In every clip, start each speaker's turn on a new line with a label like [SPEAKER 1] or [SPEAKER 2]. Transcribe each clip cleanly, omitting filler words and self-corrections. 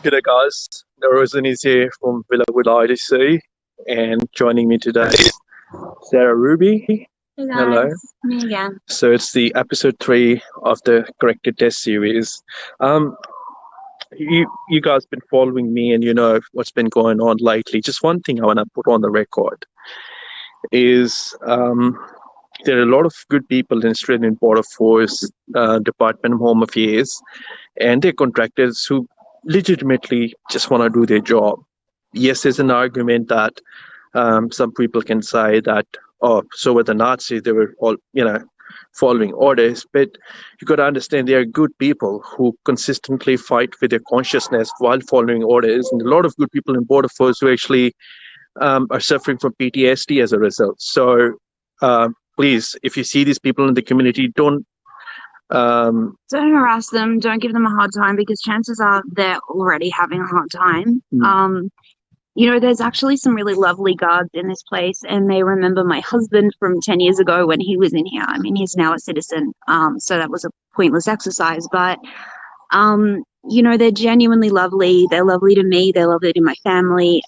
[SPEAKER 1] G'day guys, Narosan is here from Villawood IDC, and joining me today is Sarah Ruby.
[SPEAKER 2] Hey guys,
[SPEAKER 1] Hello.
[SPEAKER 2] me again.
[SPEAKER 1] So it's the episode 3 of the Corrected Test series. You guys been following me and you know what's been going on lately. Just one thing I want to put on the record is there are a lot of good people in Australian Border Force, Department of Home Affairs, and their contractors who legitimately just want to do their job. Yes, there's an argument that some people can say that, oh, so were the Nazis, they were all, following orders. But you got to understand there are good people who consistently fight with their consciousness while following orders, and a lot of good people in Border Force who actually are suffering from PTSD as a result. So please, if you see these people in the community, don't
[SPEAKER 2] harass them, don't give them a hard time, because chances are they're already having a hard time. There's actually some really lovely guards in this place, and they remember my husband from 10 years ago when he was in here. I mean, he's now a citizen, so that was a pointless exercise, but they're genuinely lovely. They're lovely to me, they're lovely to my family.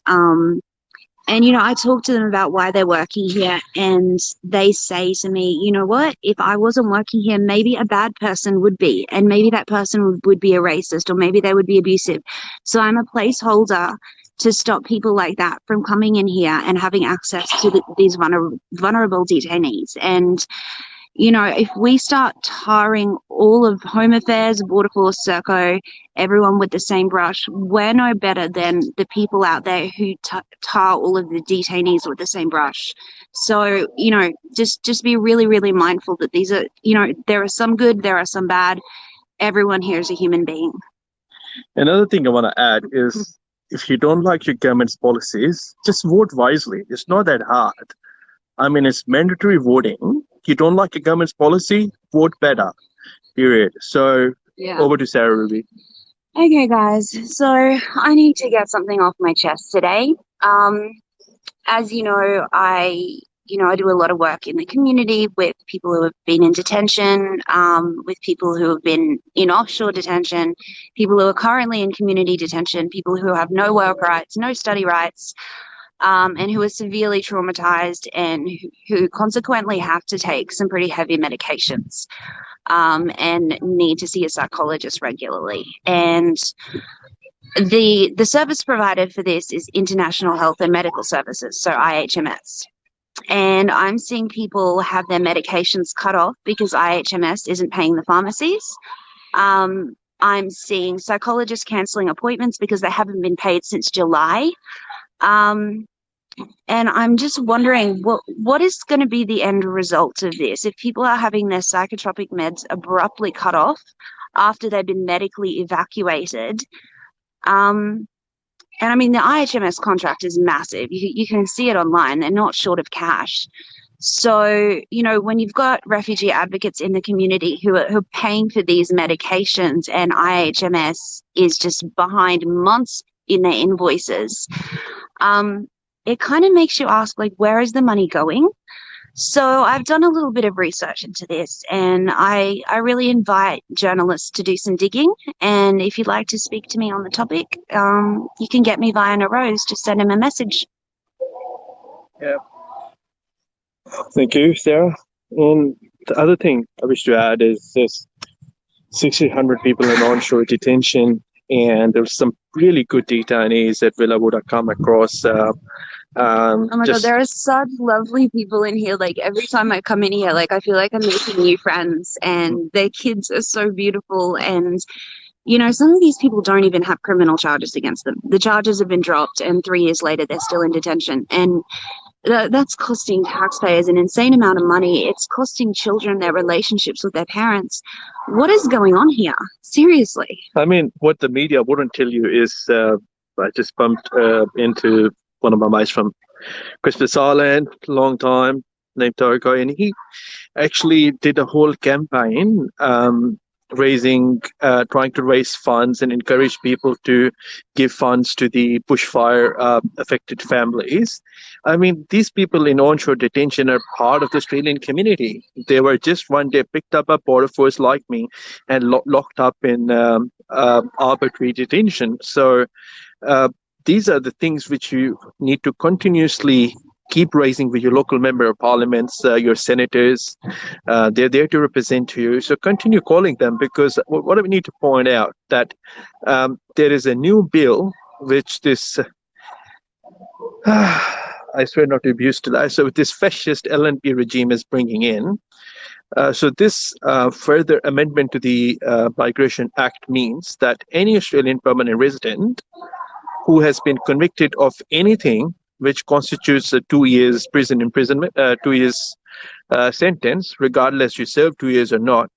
[SPEAKER 2] And, I talk to them about why they're working here, and they say to me, you know what, if I wasn't working here, maybe a bad person would be, and maybe that person would be a racist, or maybe they would be abusive. So I'm a placeholder to stop people like that from coming in here and having access to these vulnerable detainees. And if we start tarring all of Home Affairs, Border Force, Serco, everyone with the same brush, we're no better than the people out there who tar all of the detainees with the same brush. So, just be really, really mindful that these are, there are some good, there are some bad. Everyone here is a human being.
[SPEAKER 1] Another thing I want to add is, if you don't like your government's policies, just vote wisely. It's not that hard. I mean, it's mandatory voting. You don't like your government's policy, vote better, period. So Over to Sarah Ruby.
[SPEAKER 2] Okay, guys. So I need to get something off my chest today. As you know, I do a lot of work in the community with people who have been in detention, with people who have been in offshore detention, people who are currently in community detention, people who have no work rights, no study rights, and who are severely traumatized and who consequently have to take some pretty heavy medications, and need to see a psychologist regularly. And the service provided for this is International Health and Medical Services, so IHMS. And I'm seeing people have their medications cut off because IHMS isn't paying the pharmacies. I'm seeing psychologists cancelling appointments because they haven't been paid since July. And I'm just wondering what is going to be the end result of this if people are having their psychotropic meds abruptly cut off after they've been medically evacuated. And I mean, the IHMS contract is massive. You can see it online. They're not short of cash. So, when you've got refugee advocates in the community who are paying for these medications, and IHMS is just behind months in their invoices, it kind of makes you ask, like, where is the money going? So I've done a little bit of research into this, and I really invite journalists to do some digging. And if you'd like to speak to me on the topic, you can get me via Narose. Just send him a message.
[SPEAKER 1] Yeah. Thank you, Sarah. And the other thing I wish to add is there's 1,600 people in onshore detention, and there's some really good detainees that Villawood have come across.
[SPEAKER 2] Oh my God, there are such lovely people in here. Like, every time I come in here, like, I feel like I'm making new friends, and their kids are so beautiful. And, some of these people don't even have criminal charges against them. The charges have been dropped, and 3 years later, they're still in detention. And that's costing taxpayers an insane amount of money. It's costing children their relationships with their parents. What is going on here? Seriously.
[SPEAKER 1] I mean, what the media wouldn't tell you is I just bumped into one of my mates from Christmas Island, long time, named Toriko, and he actually did a whole campaign trying to raise funds and encourage people to give funds to the bushfire affected families. I mean, these people in onshore detention are part of the Australian community. They were just one day picked up by border force like me and locked up in arbitrary detention. So these are the things which you need to continuously keep raising with your local member of parliaments, your senators. They're there to represent you. So continue calling them, because what we need to point out that there is a new bill which this, I swear not to abuse to that, so this fascist LNP regime is bringing in. So this further amendment to the Migration Act means that any Australian permanent resident who has been convicted of anything which constitutes a 2 years prison imprisonment, 2 years sentence, regardless you serve 2 years or not.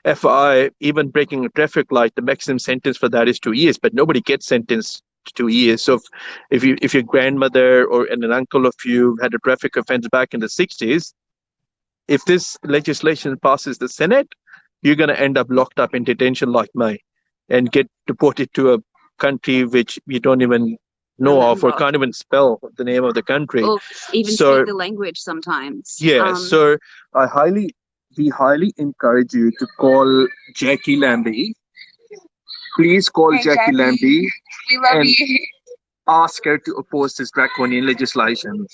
[SPEAKER 1] FI, even breaking a traffic light, the maximum sentence for that is 2 years, but nobody gets sentenced to 2 years. So if your grandmother or an uncle of you had a traffic offense back in the 60s, if this legislation passes the Senate, you're going to end up locked up in detention like me and get deported to a country which you don't even know of or can't even spell the name of the country.
[SPEAKER 2] Or even speak the language sometimes.
[SPEAKER 1] Yeah, so we highly encourage you to call Jackie Lambie. Please call Jackie Lambie.
[SPEAKER 3] We love you.
[SPEAKER 1] Ask her to oppose this draconian legislation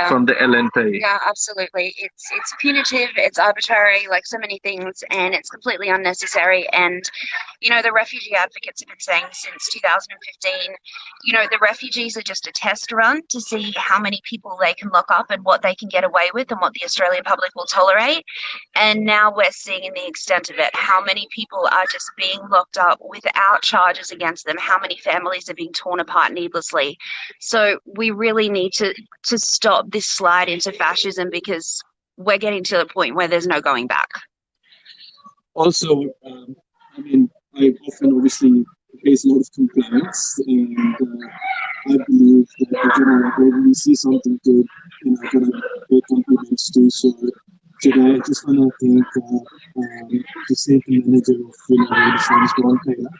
[SPEAKER 1] from the LNP.
[SPEAKER 3] Yeah, absolutely. It's punitive, it's arbitrary, like so many things, and it's completely unnecessary. And, you know, the refugee advocates have been saying since 2015, you know, the refugees are just a test run to see how many people they can lock up and what they can get away with and what the Australian public will tolerate. And now we're seeing the extent of it, how many people are just being locked up without charges against them, how many families are being torn apart needlessly. So we really need to stop this slide into fascism, because we're getting to the point where there's no going back.
[SPEAKER 1] Also, I mean, I often obviously face a lot of complaints, and I believe that, you know, when we see something good, you know, I gotta pay compliments to. So today, I just want to thank the safety manager of, you know, the insurance, Ron Taylor.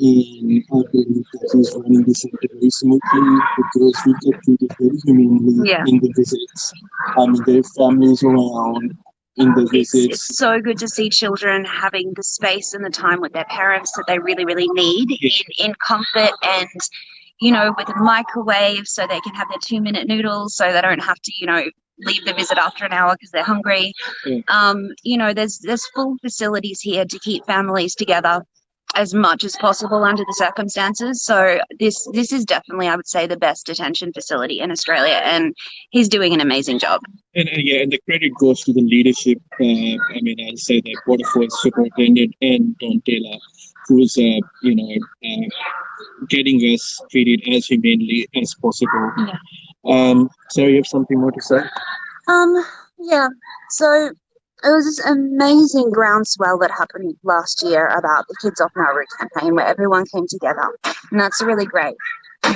[SPEAKER 1] And I believe that he's running this very smoothly, because we get treated very humanely in the visits. I mean, there are families around in the visits.
[SPEAKER 2] It's so good to see children having the space and the time with their parents that they really, really need in comfort, and, you know, with a microwave so they can have their 2-minute noodles, so they don't have to, you know, leave the visit after an hour because they're hungry. You know, there's full facilities here to keep families together as much as possible under the circumstances. So this is definitely, I would say, the best detention facility in Australia, and he's doing an amazing job.
[SPEAKER 1] And the credit goes to the leadership. I mean, I'll say that Border Force Superintendent and Don Taylor, who's getting us treated as humanely as possible. Sarah, you have something more to say?
[SPEAKER 2] So it was this amazing groundswell that happened last year about the Kids Off Nauru campaign, where everyone came together, and that's really great.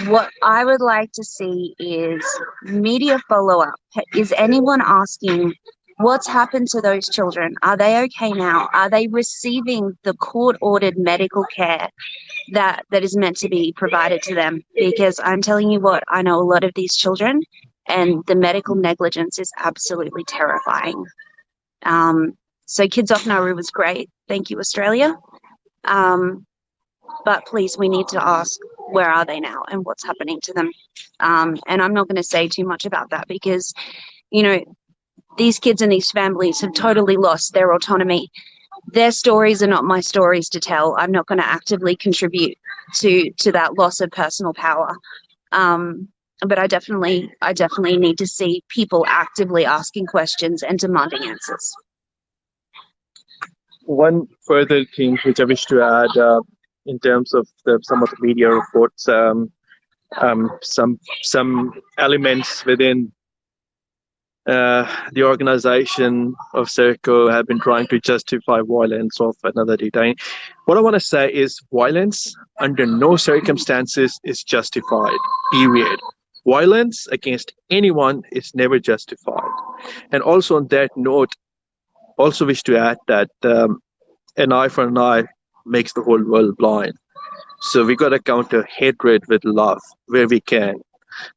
[SPEAKER 2] What I would like to see is media follow-up. Is anyone asking what's happened to those children? Are they okay now? Are they receiving the court-ordered medical care that is meant to be provided to them? Because I'm telling you what, I know a lot of these children, and the medical negligence is absolutely terrifying. So Kids Off Nauru was great. Thank you, Australia. But please, we need to ask, where are they now and what's happening to them? And I'm not going to say too much about that, because, you know, these kids and these families have totally lost their autonomy. Their stories are not my stories to tell. I'm not going to actively contribute to that loss of personal power. But I definitely need to see people actively asking questions and demanding answers.
[SPEAKER 1] One further thing which I wish to add, in terms of some of the media reports, some elements within the organization of Serco have been trying to justify violence of another detainee. What I want to say is violence under no circumstances is justified, period. Violence against anyone is never justified. And also on that note, also wish to add that an eye for an eye makes the whole world blind. So we got to counter hatred with love where we can,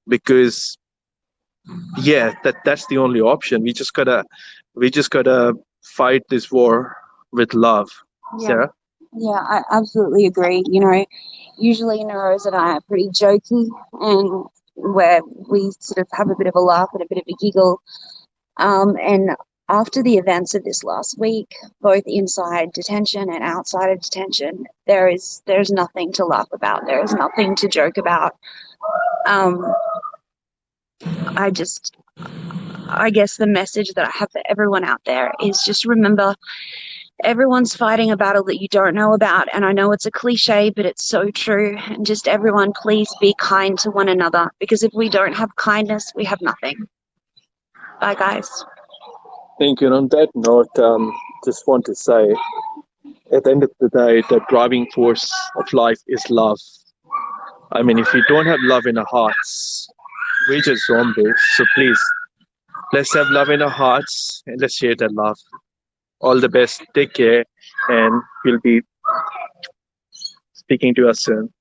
[SPEAKER 1] because yeah, that's the only option. We just gotta fight this war with love.
[SPEAKER 2] Yeah.
[SPEAKER 1] Sarah?
[SPEAKER 2] Yeah, I absolutely agree. You know, usually Narose and I are pretty jokey and where we sort of have a bit of a laugh and a bit of a giggle. And after the events of this last week, both inside detention and outside of detention, there's nothing to laugh about. There is nothing to joke about. I guess the message that I have for everyone out there is just remember everyone's fighting a battle that you don't know about. And I know it's a cliche, but it's so true. And just everyone, please be kind to one another, because if we don't have kindness, we have nothing. Bye, guys.
[SPEAKER 1] Thank you. And on that note, just want to say, at the end of the day, the driving force of life is love. I mean, if we don't have love in our hearts, we're just zombies. So please, let's have love in our hearts and let's share that love. All the best. Take care, and we'll be speaking to us soon.